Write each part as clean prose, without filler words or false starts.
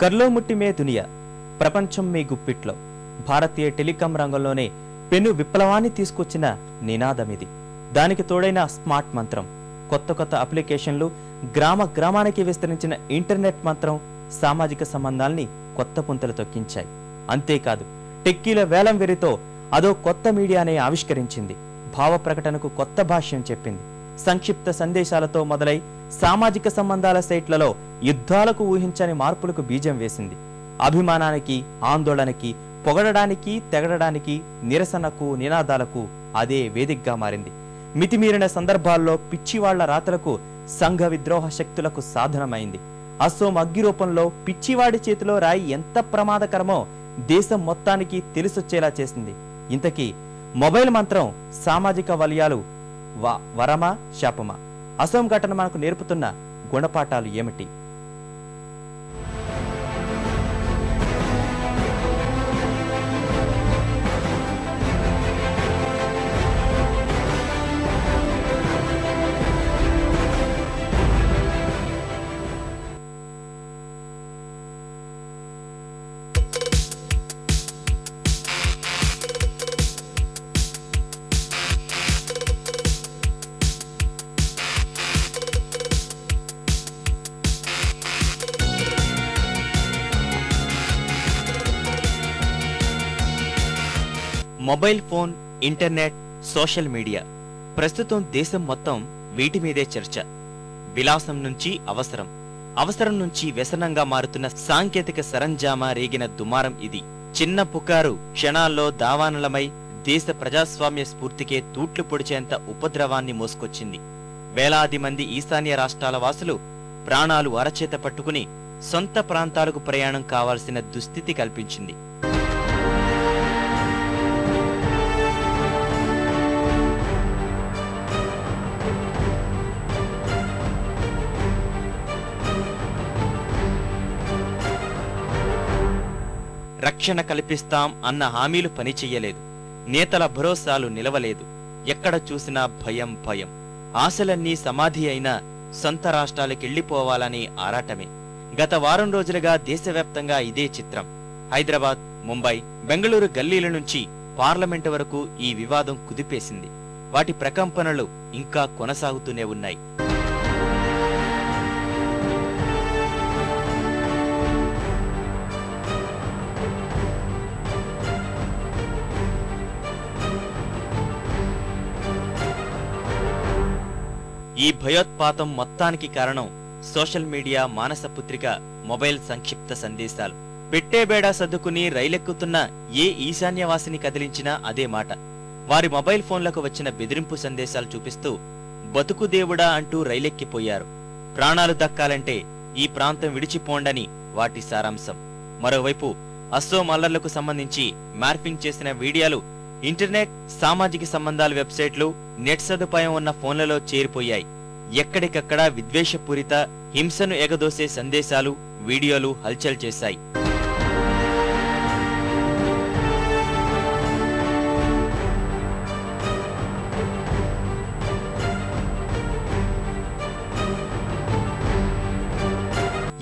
కర్లో ముట్టి మే దునియా, ప్రపంచం మీ గుప్పిట్లో. భారతీయ టెలికాం రంగంలోనే పెను విప్లవాన్ని తీసుకొచ్చిన నినాదమిది. దానికి తోడైన స్మార్ట్ మంత్రం, కొత్త కొత్త అప్లికేషన్లు, గ్రామ గ్రామానికి విస్తరించిన ఇంటర్నెట్ మంత్రం సామాజిక సంబంధాల్ని కొత్త పుంతలు తొక్కించాయి. అంతేకాదు, టెక్కీల వేలం వెరితో అదో కొత్త మీడియానే ఆవిష్కరించింది. భావ ప్రకటనకు కొత్త భాష్యం చెప్పింది. సంక్షిప్త సందేశాలతో మొదలై సామాజిక సంబంధాల సైట్లలో యుద్ధాలకు ఊహించని మార్పులకు బీజం వేసింది. అభిమానానికి, ఆందోళనకి, పొగడడానికి, తెగడడానికి, నిరసనకు, నినాదాలకు అదే వేదికగా మారింది. మితిమీరిన సందర్భాల్లో పిచ్చివాళ్ల రాతలకు, సంఘ విద్రోహ శక్తులకు సాధనమైంది. అసోం అగ్గి రూపంలో పిచ్చివాడి చేతిలో రాయి ఎంత ప్రమాదకరమో దేశం మొత్తానికి తెలిసొచ్చేలా చేసింది. ఇంతకీ మొబైల్ మంత్రం సామాజిక వలయాలు వరమా శాపమా? అసోం ఘటన మనకు నేర్పుతున్న గుణపాఠాలు ఏమిటి? Mobile phone, internet, social media, ప్రస్తుతం దేశం మొత్తం వీటి మీదే చర్చ. విలాసం నుంచి అవసరం, అవసరం నుంచి వ్యసనంగా మారుతున్న సాంకేతిక సరంజామా రేగిన దుమారం ఇది. చిన్న పుకారు క్షణాల్లో దావానలమై దేశ ప్రజాస్వామ్య స్ఫూర్తికే తూట్లు పొడిచేంత ఉపద్రవాన్ని మోసుకొచ్చింది. వేలాది మంది ఈశాన్య రాష్ట్రాల వాసులు ప్రాణాలు అరచేత పట్టుకుని సొంత ప్రాంతాలకు ప్రయాణం కావాల్సిన దుస్థితి కల్పించింది. రక్షణ కల్పిస్తాం అన్న హామీలు పనిచెయ్యలేదు. నేతల భరోసాలు నిలవలేదు. ఎక్కడ చూసినా భయం భయం. ఆశలన్నీ సమాధి అయినా సొంత రాష్ట్రాలకెళ్లిపోవాలనే ఆరాటమే. గత వారం రోజులుగా దేశవ్యాప్తంగా ఇదే చిత్రం. హైదరాబాద్, ముంబై, బెంగళూరు గల్లీల నుంచి పార్లమెంటు వరకు ఈ వివాదం కుదిపేసింది. వాటి ప్రకంపనలు ఇంకా కొనసాగుతూనే ఉన్నాయి. ఈ భయోత్పాతం మొత్తానికి కారణం సోషల్ మీడియా మానసపుత్రిక మొబైల్ సంక్షిప్త సందేశాలు. పెట్టేబేడా సర్దుకుని రైలెక్కుతున్న ఏ ఈశాన్యవాసిని కదిలించినా అదే మాట. వారి మొబైల్ ఫోన్లకు వచ్చిన బెదిరింపు సందేశాలు చూపిస్తూ బతుకు దేవుడా అంటూ రైలెక్కిపోయారు. ప్రాణాలు దక్కాలంటే ఈ ప్రాంతం విడిచిపోండని వాటి సారాంశం. మరోవైపు అసోం అల్లర్లకు సంబంధించి మార్ఫింగ్ చేసిన వీడియోలు ఇంటర్నెట్, సామాజిక సంబంధాల వెబ్సైట్లు, నెట్ సదుపాయం ఉన్న ఫోన్లలో చేరిపోయాయి. ఎక్కడికక్కడా విద్వేషపూరిత, హింసను ఎగదోసే సందేశాలు, వీడియోలు హల్చల్ చేశాయి.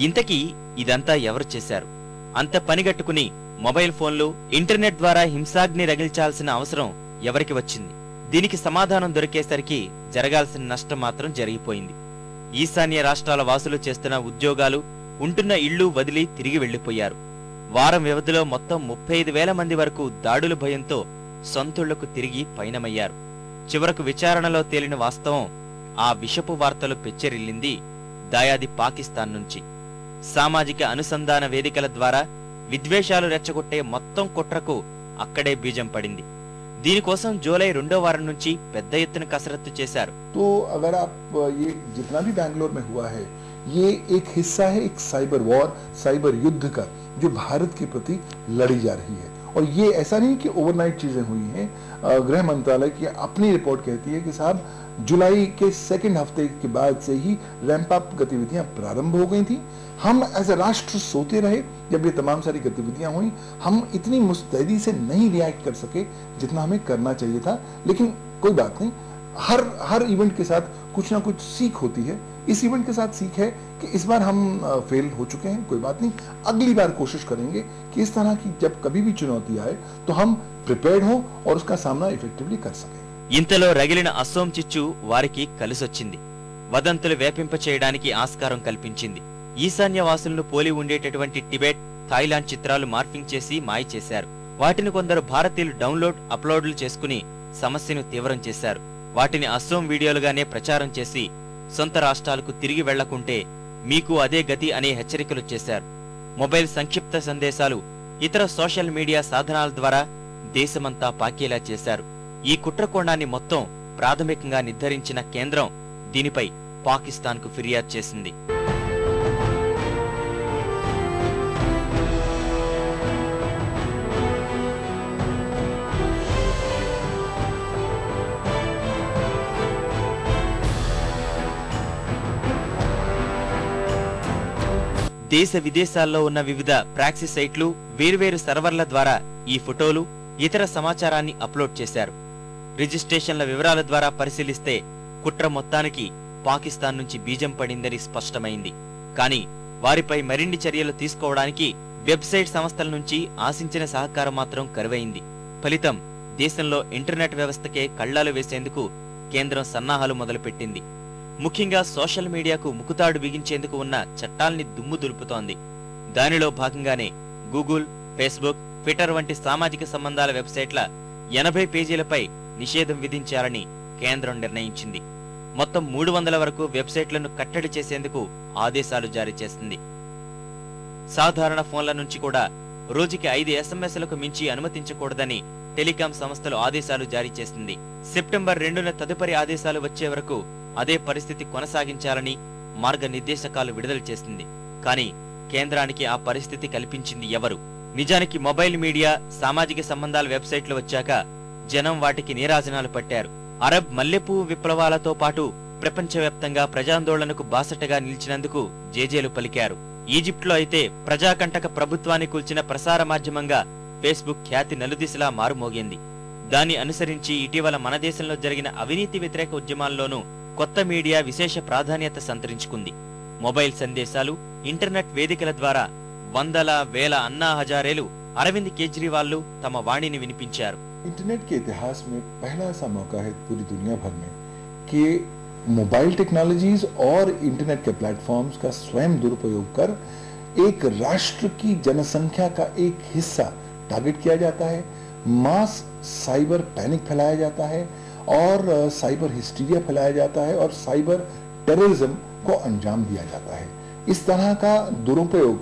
ఇంతకీ ఇదంతా ఎవరు చేశారు? అంత పనిగట్టుకుని మొబైల్ ఫోన్లు, ఇంటర్నెట్ ద్వారా హింసాగ్ని రగిల్చాల్సిన అవసరం ఎవరికి వచ్చింది? దీనికి సమాధానం దొరికేసరికి జరగాల్సిన నష్టం మాత్రం జరిగిపోయింది. ఈశాన్య రాష్ట్రాల వాసులు చేస్తున్న ఉద్యోగాలు, ఉంటున్న ఇళ్లు వదిలి తిరిగి వెళ్లిపోయారు. వారం వ్యవధిలో మొత్తం 35,000 మంది వరకు దాడుల భయంతో సొంతూళ్లకు తిరిగి పయనమయ్యారు. చివరకు విచారణలో తేలిన వాస్తవం, ఆ విషపు వార్తలు పెచ్చరిల్లింది దాయాది పాకిస్తాన్ నుంచి. సామాజిక అనుసంధాన వేదికల ద్వారా విద్వేషాలు రెచ్చగొట్టే మొత్తం కుట్రకు అక్కడే బీజం పడింది. దీనికోసం జూలై 2వ వారం నుంచి పెద్ద ఎత్తున కసరత్తు చేశారు. तो अगर आप ये जितना भी बैंगलोर में हुआ है, ये एक हिस्सा है एक साइबर वॉर, साइबर युद्ध का जो भारत के प्रति लड़ी जा रही है. और ये ऐसा नहीं कि ओवरनाइट चीजें हुई हैं. गृह मंत्रालय की अपनी रिपोर्ट कहती है कि साहब जुलाई के सेकेंड हफ्ते के बाद से ही रैंप अप गतिविधियां प्रारंभ हो गई थी. हम एज अ राष्ट्र सोते रहे जब ये तमाम सारी गतिविधियां हुई. हम इतनी मुस्तैदी से नहीं रिएक्ट कर सके जितना हमें करना चाहिए था. लेकिन कोई बात नहीं, हर इवेंट के साथ कुछ ना कुछ सीख होती है। इस इवेंट के साथ सीख है कि इस बार हम फेल हो चुके हैं, कोई बात नहीं, अगली बार कोशिश करेंगे कि इस तरह की जब कभी भी चुनौती आए तो हम प्रिपेयर्ड हो और उसका सामना इफेक्टिवली कर सकें। ఇంతలో రగిలిన అసోం చిచ్చు వారికి కలిసొచ్చింది. వదంతులు వేపింప చేయడానికి ఆస్కారం కల్పించింది. ఈశాన్యవాసులను పోలి ఉండేటటువంటి టిబెట్, థాయిలాండ్ చిత్రాలు మార్ఫింగ్ చేసి మాయ చేశారు. వాటిని కొందరు భారతీయులు డౌన్లోడ్, అప్లోడ్లు చేసుకుని సమస్యను తీవ్రం చేశారు. వాటిని అసోం వీడియోలుగానే ప్రచారం చేసి సొంత రాష్ట్రాలకు తిరిగి వెళ్లకుంటే మీకు అదే గతి అనే హెచ్చరికలు చేశారు. మొబైల్ సంక్షిప్త సందేశాలు, ఇతర సోషల్ మీడియా సాధనాల ద్వారా దేశమంతా పాకేలా చేశారు. ఈ కుట్రకోణాన్ని మొత్తం ప్రాథమికంగా నిర్ధారించిన కేంద్రం దీనిపై పాకిస్తాన్కు ఫిర్యాదు చేసింది. దేశ విదేశాల్లో ఉన్న వివిధ ప్రాక్సీ సైట్లు, వేర్వేరు సర్వర్ల ద్వారా ఈ ఫోటోలు, ఇతర సమాచారాన్ని అప్లోడ్ చేశారు. రిజిస్ట్రేషన్ల వివరాల ద్వారా పరిశీలిస్తే కుట్ర మొత్తానికి పాకిస్తాన్ నుంచి బీజం పడిందని స్పష్టమైంది. కానీ వారిపై మరిన్ని చర్యలు తీసుకోవడానికి వెబ్సైట్ సంస్థల నుంచి ఆశించిన సహకారం మాత్రం కరువైంది. ఫలితం దేశంలో ఇంటర్నెట్ వ్యవస్థకే కళ్లాలు వేసేందుకు కేంద్రం సన్నాహాలు మొదలుపెట్టింది. ముఖ్యంగా సోషల్ మీడియాకు ముకుతాడు బిగించేందుకు ఉన్న చట్టాల్ని దుమ్ము దులుపుతోంది. దానిలో భాగంగానే గూగుల్, ఫేస్బుక్, ట్విట్టర్ వంటి సామాజిక సంబంధాల వెబ్సైట్ల 80 పేజీలపై నిషేధం విధించాలని కేంద్రం నిర్ణయించింది. మొత్తం 300 వరకు వెబ్సైట్లను కట్టడి చేసేందుకు ఆదేశాలు జారీ చేసింది. సాధారణ ఫోన్ల నుంచి కూడా రోజుకి 5 ఎస్ఎంఎస్లకు మించి అనుమతించకూడదని టెలికాం సంస్థలు ఆదేశాలు జారీ చేసింది. సెప్టెంబర్ 2న తదుపరి ఆదేశాలు వచ్చే వరకు అదే పరిస్థితి కొనసాగించాలని మార్గనిర్దేశకాలు విడుదల చేసింది. కానీ కేంద్రానికి ఆ పరిస్థితి కల్పించింది ఎవరు? నిజానికి మొబైల్ మీడియా, సామాజిక సంబంధాల వెబ్సైట్లు వచ్చాక జనం వాటికి నీరాజనాలు పట్టారు. అరబ్ మల్లెపువ్వు విప్లవాలతో పాటు ప్రపంచవ్యాప్తంగా ప్రజాందోళనకు బాసటగా నిలిచినందుకు జేజేలు పలికారు. ఈజిప్ట్లో అయితే ప్రజాకంటక ప్రభుత్వాన్ని కూల్చిన ప్రసార మాధ్యమంగా ఫేస్బుక్ ఖ్యాతి నలుదిశలా మారుమోగింది. దాన్ని అనుసరించి ఇటీవల మన దేశంలో జరిగిన అవినీతి వ్యతిరేక ఉద్యమాల్లోనూ కొత్త మీడియా విశేష ప్రాధాన్యత సంతరించుకుంది. మొబైల్ సందేశాలు, ఇంటర్నెట్ వేదికల ద్వారా వందల వేల అన్నా హజారేలు, అరవింద్ కేజ్రీవాల్లు తమ వాణిని వినిపించారు. इंटरनेट के इतिहास में पहला ऐसा मौका है पूरी दुनिया भर में कि मोबाइल टेक्नोलॉजीज और इंटरनेट के प्लेटफॉर्म्स का स्वयं दुरुपयोग कर एक राष्ट्र की जनसंख्या का एक हिस्सा टारगेट किया जाता है, मास साइबर पैनिक फैलाया जाता है और साइबर हिस्टीरिया फैलाया जाता है और साइबर टेररिज्म को अंजाम दिया जाता है। इस तरह का दुरुपयोग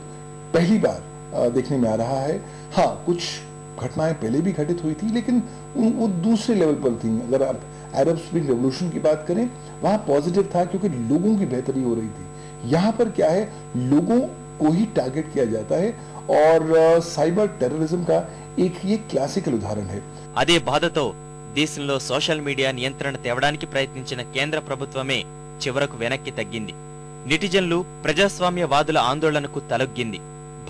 पहली बार देखने में आ रहा है। हाँ, कुछ घटनाएं पहले भी घटित हुई थी, लेकिन वो दूसरे लेवल पर थी। अगर आप अरब स्प्रिंग रेवोल्यूशन की बात करें, वहां पॉजिटिव था क्योंकि लोगों की बेहतरी हो रही थी। यहाँ पर क्या है, लोगों को ही टारगेट किया जाता है और साइबर टेररिज्म का एक ये क्लासिकल उदाहरण है। అదే బాధతో దేశంలో సోషల్ మీడియా నియంత్రణ తేవడానికి ప్రయత్నించిన కేంద్ర ప్రభుత్వమే చివరకు వెనక్కి తగ్గింది. నెటిజన్లు ప్రజాస్వామ్యవాదుల ఆందోళనకు తలొగ్గింది.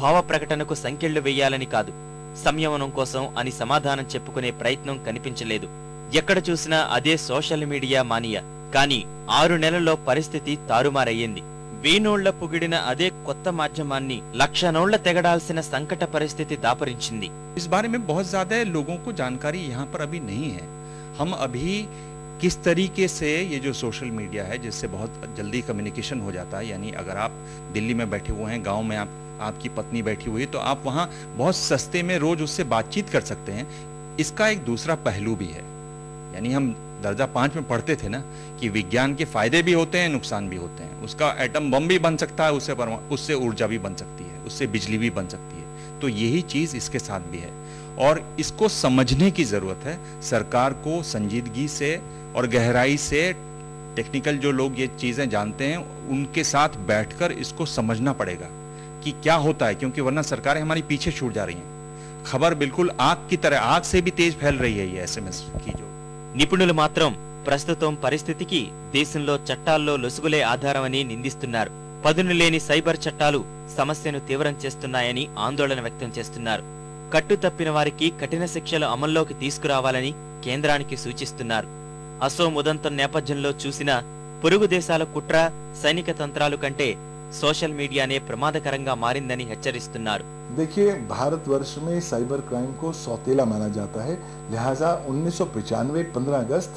భావ ప్రకటనకు సంకెళ్లు వెయ్యాలని కాదు, సంయమనం కోసం అని సమాధానం చెప్పుకునే ప్రయత్నం కనిపించలేదు. ఎక్కడ చూసినా అదే సోషల్ మీడియా మానియా. కానీ 6 నెలల్లో పరిస్థితి తారుమారయ్యింది. వీనోళ్ల పుగిడిన అదే కొత్త మాధ్యమాన్ని లక్షనోళ్ల తెగడాల్సిన సంకట పరిస్థితి దాపరించింది. इस बारे में बहुत ज्यादा लोगों को जानकारी यहाँ पर अभी नहीं है। हम अभी किस तरीके से ये जो सोशल मीडिया है, जिससे बहुत जल्दी कम्युनिकेशन हो जाता है, यानी अगर आप दिल्ली में बैठे हुए हैं, गांव में आपकी पत्नी बैठी हुई है, तो आप वहाँ बहुत सस्ते में रोज उससे बातचीत कर सकते हैं। इसका एक दूसरा पहलू भी है, यानी हम दर्जा 5 में पढ़ते थे ना कि विज्ञान के फायदे भी होते हैं, नुकसान भी होते हैं। उसका एटम बम भी बन सकता है, उससे ऊर्जा भी बन सकती है, उससे बिजली भी बन सकती है। तो यही चीज इसके साथ भी है और इसको समझने की जरूरत है। सरकार को संजीदगी से और गहराई से टेक्निकल जो लोग ये चीजें जानते हैं उनके साथ बैठकर इसको समझना पड़ेगा कि क्या होता है, क्योंकि वरना सरकारें हमारी पीछे छूट जा रही हैं। खबर बिल्कुल आग की तरह, आग से भी तेज फैल रही है ये एसएमएस की जो। నిపుణులు మాత్రం ప్రస్తుతం పరిస్థితికి దేశంలో చట్టాల్లో లొసుగులే ఆధారమని నిందిస్తున్నారు. పదునులేని సైబర్ చట్టాలు సమస్యను తీవ్రం చేస్తున్నాయని ఆందోళన వ్యక్తం చేస్తున్నారు. కట్టుతప్పిన వారికి కఠిన శిక్షలు అమల్లోకి తీసుకురావాలని కేంద్రానికి సూచిస్తున్నారు. అసోం ఉదంతం నేపథ్యంలో చూసినా పొరుగు దేశాల కుట్ర సైనిక తంత్రాలు కంటే సోషల్ మీడియానే ప్రమాదకరంగా మారిందని హెచ్చరిస్తున్నారు. देखिए, भारतवर्ष में साइबर क्राइम को सौतेला माना जाता है, लिहाजा 1995 15 अगस्त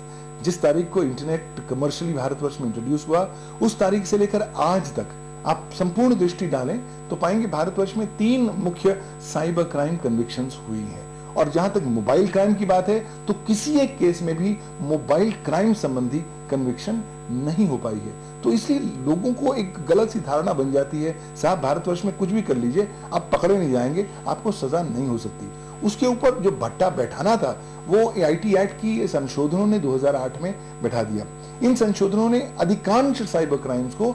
जिस तारीख को इंटरनेट कमर्शियली भारतवर्ष में इंट्रोड्यूस हुआ, उस तारीख से लेकर आज तक आप संपूर्ण दृष्टि डालें तो पाएंगे भारतवर्ष में 3 मुख्य साइबर क्राइम कन्विक्शंस हुई हैं। और जहां तक मोबाइल क्राइम की बात है तो किसी एक केस में भी मोबाइल क्राइम संबंधी कन्विक्शन नहीं हो पाई है। तो इसलिए लोगों को एक गलत सी धारणा बन जाती है, साहब भारतवर्ष में कुछ भी कर लीजिए, आप पकड़े नहीं जाएंगे, आपको सजा नहीं हो सकती। उसके ऊपर जो भट्टा बैठाना था वो आईटी एक्ट की संशोधनों ने 2008 में बैठा दिया। इन संशोधनों ने अधिकांश साइबर क्राइम्स को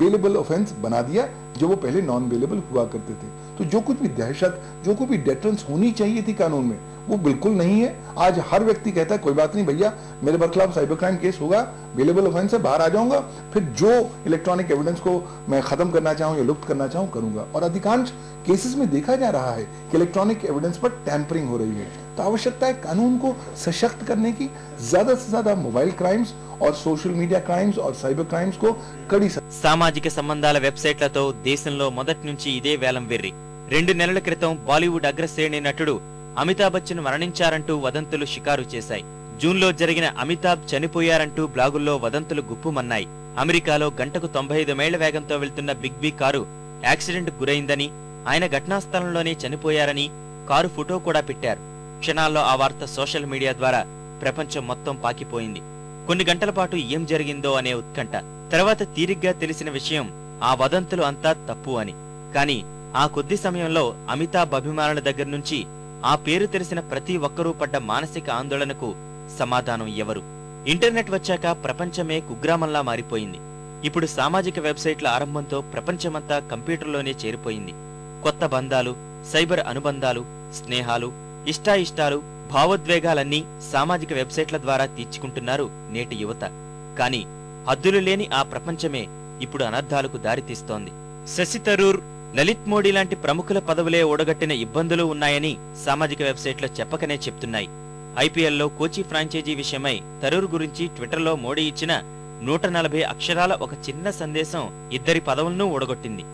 बेलेबल ऑफेंस बना दिया, जो वो पहले नॉन बेलेबल हुआ करते थे। तो जो कुछ भी दहशत, जो कुछ भी डेटरेंस होनी चाहिए थी कानून में, वो बिल्कुल नहीं है। आज हर व्यक्ति कहता है कोई बात नहीं भैया, मेरे पर खिलाफ साइबर क्राइम केस होगा, बेलेबल ऑफेंस है, बाहर आ जाऊंगा, फिर जो इलेक्ट्रॉनिक एविडेंस को मैं खत्म करना चाहूं या लुप्त करना चाहूं करूंगा। और अधिकांश केसेस में देखा जा रहा है कि इलेक्ट्रॉनिक एविडेंस पर टैंपरिंग हो रही है। तो आवश्यकता है कानून को सशक्त करने की, ज्यादा से ज्यादा मोबाइल क्राइम्स और सोशल మీడియా క్రైమ్స్ और సైబర్ క్రైమ్స్ को కడి. సామాజిక సంబంధాల వెబ్సైట్లతో దేశంలో మొదటి నుంచి ఇదే వేలం వెర్రి. 2 నెలల క్రితం బాలీవుడ్ అగ్రశ్రేణి నటుడు అమితాబ్ బచ్చన్ మరణించారంటూ వదంతులు షికారు చేశాయి. జూన్లో జరిగిన అమితాబ్ చనిపోయారంటూ బ్లాగుల్లో వదంతులు గుప్పుమన్నాయి. అమెరికాలో గంటకు 95 మైళ్ల వేగంతో వెళ్తున్న బిగ్ బి కారు యాక్సిడెంట్ గురైందని, ఆయన ఘటనాస్థలంలోనే చనిపోయారని కారు ఫోటో కూడా పెట్టారు. క్షణాల్లో ఆ వార్త సోషల్ మీడియా ద్వారా ప్రపంచం మొత్తం పాకిపోయింది. కొన్ని గంటల పాటు ఏం జరిగిందో అనే ఉత్కంఠ. తర్వాత తీరిగ్గా తెలిసిన విషయం ఆ వదంతులు అంతా తప్పు అని. కానీ ఆ కొద్ది సమయంలో అమితాబ్ అభిమానుల దగ్గర నుంచి ఆ పేరు తెలిసిన ప్రతి ఒక్కరూ పడ్డ మానసిక ఆందోళనకు సమాధానం ఎవరు? ఇంటర్నెట్ వచ్చాక ప్రపంచమే కుగ్రామంలా మారిపోయింది. ఇప్పుడు సామాజిక వెబ్సైట్ల ఆరంభంతో ప్రపంచమంతా కంప్యూటర్లోనే చేరిపోయింది. కొత్త బంధాలు, సైబర్ అనుబంధాలు, స్నేహాలు, ఇష్టాయిష్టాలు, భావోద్వేగాలన్నీ సామాజిక వెబ్సైట్ల ద్వారా తీర్చుకుంటున్నారు నేటి యువత. కానీ హద్దులు లేని ఆ ప్రపంచమే ఇప్పుడు అనర్థాలకు దారితీస్తోంది. శశి థరూర్, లలిత్ మోడీ లాంటి ప్రముఖుల పదవులే ఓడగట్టిన ఇబ్బందులు ఉన్నాయని సామాజిక వెబ్సైట్లు చెప్పకనే చెప్తున్నాయి. ఐపీఎల్లో కోచి ఫ్రాంచైజీ విషయమై థరూర్ గురించి ట్విట్టర్లో మోడీ ఇచ్చిన 140 అక్షరాల ఒక చిన్న సందేశం ఇద్దరి పదవులను ఓడగొట్టింది.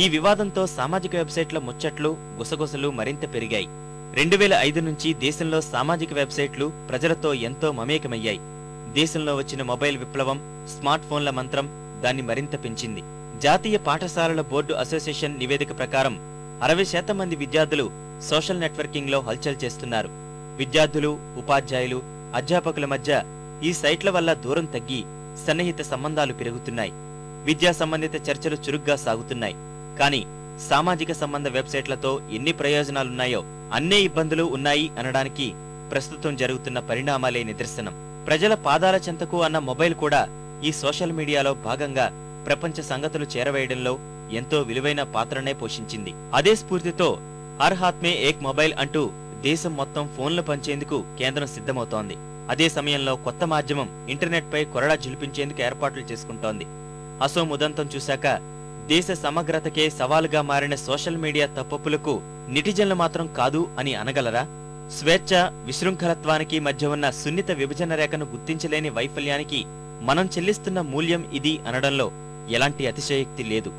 ఈ వివాదంతో సామాజిక వెబ్సైట్ల ముచ్చట్లు, గుసగుసలు మరింత పెరిగాయి. 2005 నుంచి దేశంలో సామాజిక వెబ్సైట్లు ప్రజలతో ఎంతో మమేకమయ్యాయి. దేశంలో వచ్చిన మొబైల్ విప్లవం, స్మార్ట్ ఫోన్ల మంత్రం దాన్ని మరింత పెంచింది. జాతీయ పాఠశాలల బోర్డు అసోసియేషన్ నివేదిక ప్రకారం 60% మంది విద్యార్థులు సోషల్ నెట్వర్కింగ్ లో హల్చల్ చేస్తున్నారు. విద్యార్థులు, ఉపాధ్యాయులు, అధ్యాపకుల మధ్య ఈ సైట్ల వల్ల దూరం తగ్గి సన్నిహిత సంబంధాలు పెరుగుతున్నాయి. విద్యా సంబంధిత చర్చలు చురుగ్గా సాగుతున్నాయి. కానీ సామాజిక సంబంధ వెబ్సైట్లతో ఎన్ని ప్రయోజనాలున్నాయో అన్నే ఇబ్బందులు ఉన్నాయి అనడానికి ప్రస్తుతం జరుగుతున్న పరిణామాలే నిదర్శనం. ప్రజల పాదాల చెంతకు అన్న మొబైల్ కూడా ఈ సోషల్ మీడియాలో భాగంగా ప్రపంచ సంగతులు చేరవేయడంలో ఎంతో విలువైన పాత్రనే పోషించింది. అదే స్ఫూర్తితో హర్ హాత్ మే ఏక్ మొబైల్ అంటూ దేశం మొత్తం ఫోన్లు పంచేందుకు కేంద్రం సిద్ధమవుతోంది. అదే సమయంలో కొత్త మాధ్యమం ఇంటర్నెట్ పై కొరడా ఝులిపించేందుకు ఏర్పాట్లు చేసుకుంటోంది. అసోం ఉదంతం చూశాక దేశ సమగ్రతకే సవాలుగా మారిన సోషల్ మీడియా తప్పొప్పులకు నెటిజన్లు మాత్రం కాదు అని అనగలరా? స్వేచ్ఛ, విశృంఖలత్వానికి మధ్య ఉన్న సున్నిత విభజన రేఖను గుర్తించలేని వైఫల్యానికి మనం చెల్లిస్తున్న మూల్యం ఇది అనడంలో ఎలాంటి అతిశయోక్తి లేదు.